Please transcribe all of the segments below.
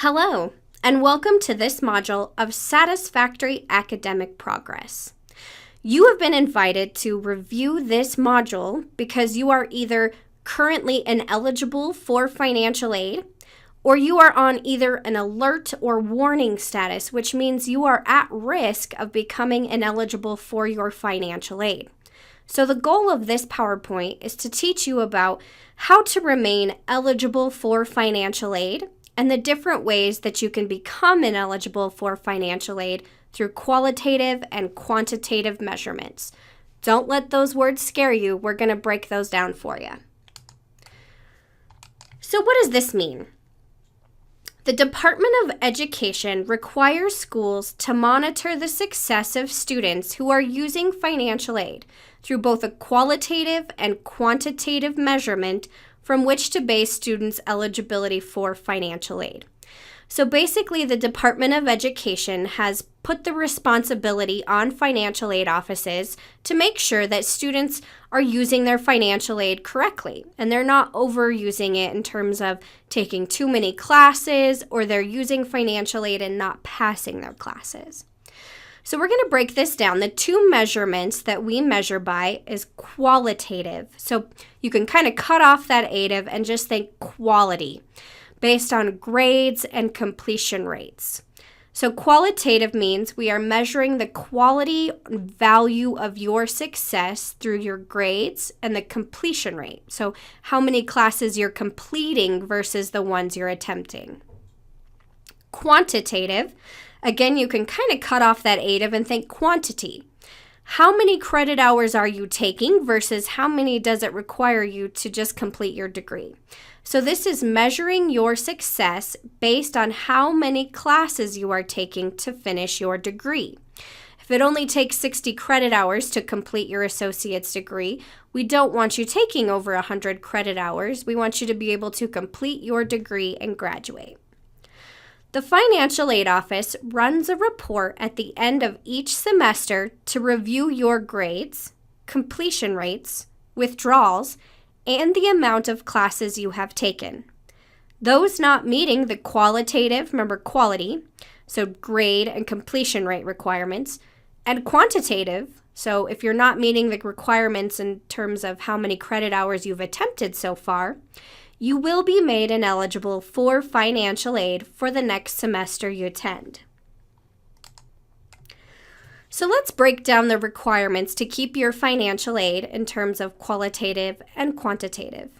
Hello, and welcome to this module of Satisfactory Academic Progress. You have been invited to review this module because you are either currently ineligible for financial aid, or you are on either an alert or warning status, which means you are at risk of becoming ineligible for your financial aid. So the goal of this PowerPoint is to teach you about how to remain eligible for financial aid and the different ways that you can become ineligible for financial aid through qualitative and quantitative measurements. Don't let those words scare you. We're going to break those down for you. So what does this mean? The Department of Education requires schools to monitor the success of students who are using financial aid through both a qualitative and quantitative measurement from which to base students' eligibility for financial aid. So basically, the Department of Education has put the responsibility on financial aid offices to make sure that students are using their financial aid correctly, and they're not overusing it in terms of taking too many classes, or they're using financial aid and not passing their classes. So we're going to break this down. The two measurements that we measure by is qualitative. So you can kind of cut off that ative and just think quality based on grades and completion rates. So qualitative means we are measuring the quality and value of your success through your grades and the completion rate. So how many classes you're completing versus the ones you're attempting. Quantitative, again, you can kind of cut off that ative and think quantity. How many credit hours are you taking versus how many does it require you to just complete your degree? So this is measuring your success based on how many classes you are taking to finish your degree. If it only takes 60 credit hours to complete your associate's degree, we don't want you taking over 100 credit hours. We want you to be able to complete your degree and graduate. The Financial Aid Office runs a report at the end of each semester to review your grades, completion rates, withdrawals, and the amount of classes you have taken. Those not meeting the qualitative, remember quality, so grade and completion rate requirements, and quantitative, so if you're not meeting the requirements in terms of how many credit hours you've attempted so far, you will be made ineligible for financial aid for the next semester you attend. So let's break down the requirements to keep your financial aid in terms of qualitative and quantitative.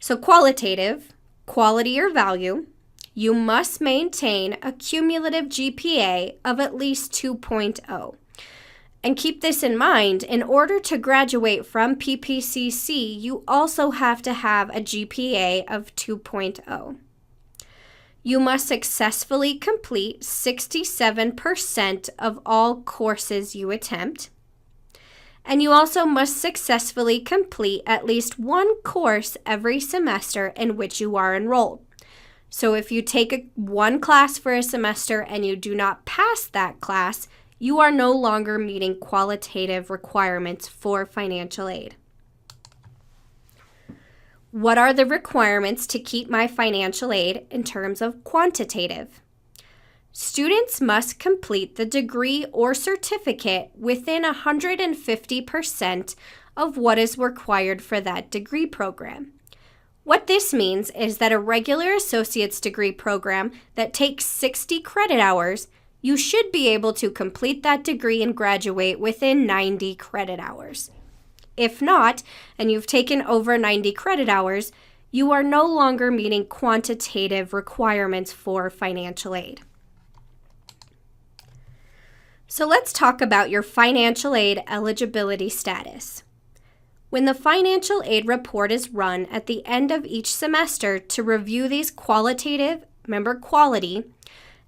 So qualitative, quality or value, you must maintain a cumulative GPA of at least 2.0. And keep this in mind, in order to graduate from PPCC, you also have to have a GPA of 2.0. You must successfully complete 67% of all courses you attempt. And you also must successfully complete at least one course every semester in which you are enrolled. So if you take one class for a semester and you do not pass that class, you are no longer meeting qualitative requirements for financial aid. What are the requirements to keep my financial aid in terms of quantitative? Students must complete the degree or certificate within 150% of what is required for that degree program. What this means is that a regular associate's degree program that takes 60 credit hours, you should be able to complete that degree and graduate within 90 credit hours. If not, and you've taken over 90 credit hours, you are no longer meeting quantitative requirements for financial aid. So let's talk about your financial aid eligibility status. When the financial aid report is run at the end of each semester to review these qualitative, remember quality,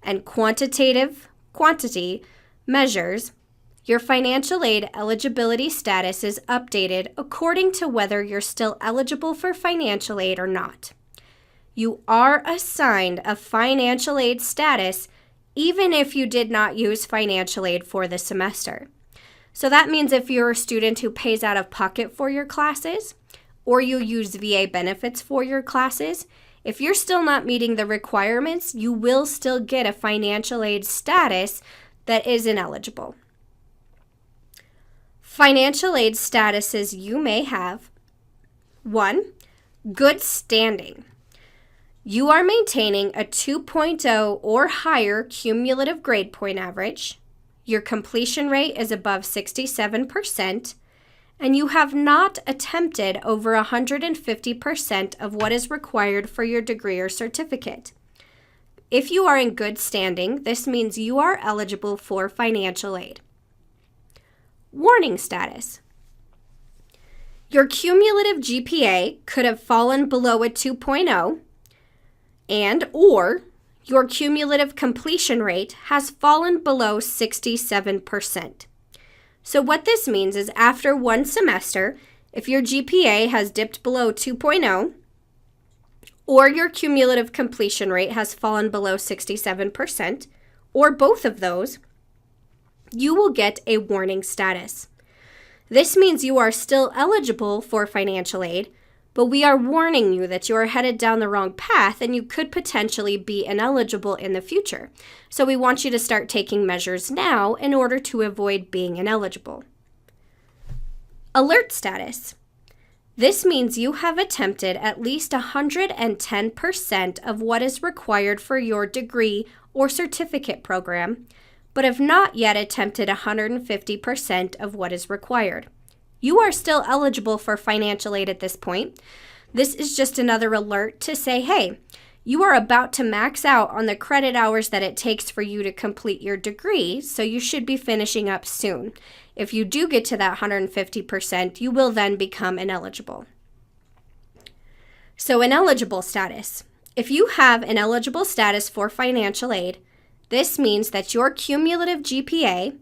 and quantitative, quantity, measures, your financial aid eligibility status is updated according to whether you're still eligible for financial aid or not. You are assigned a financial aid status even if you did not use financial aid for the semester. So that means if you're a student who pays out of pocket for your classes, or you use VA benefits for your classes, If you're still not meeting the requirements, you will still get a financial aid status that is ineligible. Financial aid statuses you may have: 1. Good standing. You are maintaining a 2.0 or higher cumulative grade point average. Your completion rate is above 67%, and you have not attempted over 150% of what is required for your degree or certificate. If you are in good standing, this means you are eligible for financial aid. Warning status. Your cumulative GPA could have fallen below a 2.0, or your cumulative completion rate has fallen below 67%. So what this means is after one semester, if your GPA has dipped below 2.0 or your cumulative completion rate has fallen below 67%, or both of those, you will get a warning status. This means you are still eligible for financial aid, but we are warning you that you are headed down the wrong path and you could potentially be ineligible in the future. So we want you to start taking measures now in order to avoid being ineligible. Alert status. This means you have attempted at least 110% of what is required for your degree or certificate program, but have not yet attempted 150% of what is required. You are still eligible for financial aid at this point. This is just another alert to say, hey, you are about to max out on the credit hours that it takes for you to complete your degree, so you should be finishing up soon. If you do get to that 150%, you will then become ineligible. So ineligible status. If you have ineligible status for financial aid, this means that your cumulative GPA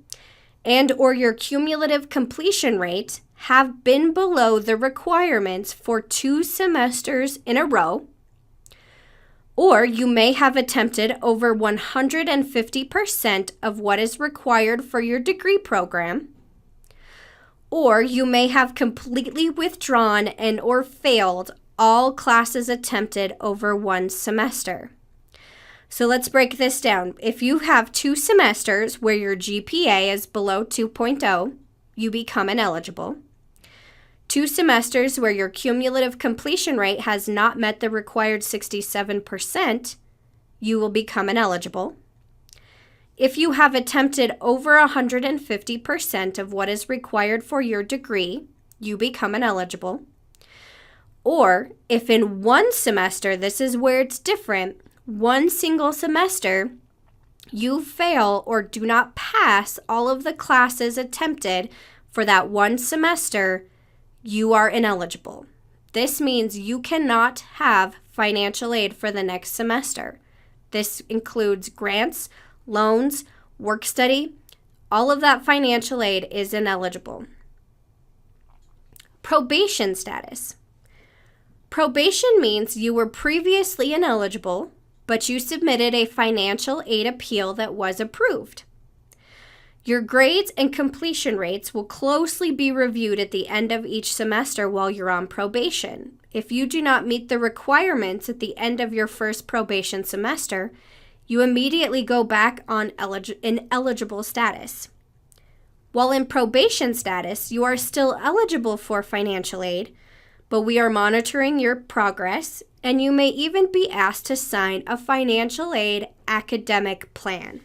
and or your cumulative completion rate have been below the requirements for 2 semesters in a row, or you may have attempted over 150% of what is required for your degree program, or you may have completely withdrawn and or failed all classes attempted over one semester. So let's break this down. If you have 2 semesters where your GPA is below 2.0, you become ineligible. 2 semesters where your cumulative completion rate has not met the required 67%, you will become ineligible. If you have attempted over 150% of what is required for your degree, you become ineligible. Or if in one semester, this is where it's different, one single semester, you fail or do not pass all of the classes attempted for that one semester, you are ineligible. This means you cannot have financial aid for the next semester. This includes grants, loans, work study. All of that financial aid is ineligible. Probation status. Probation means you were previously ineligible, but you submitted a financial aid appeal that was approved. Your grades and completion rates will closely be reviewed at the end of each semester while you're on probation. If you do not meet the requirements at the end of your first probation semester, you immediately go back on ineligible status. While in probation status, you are still eligible for financial aid, but we are monitoring your progress, and you may even be asked to sign a financial aid academic plan.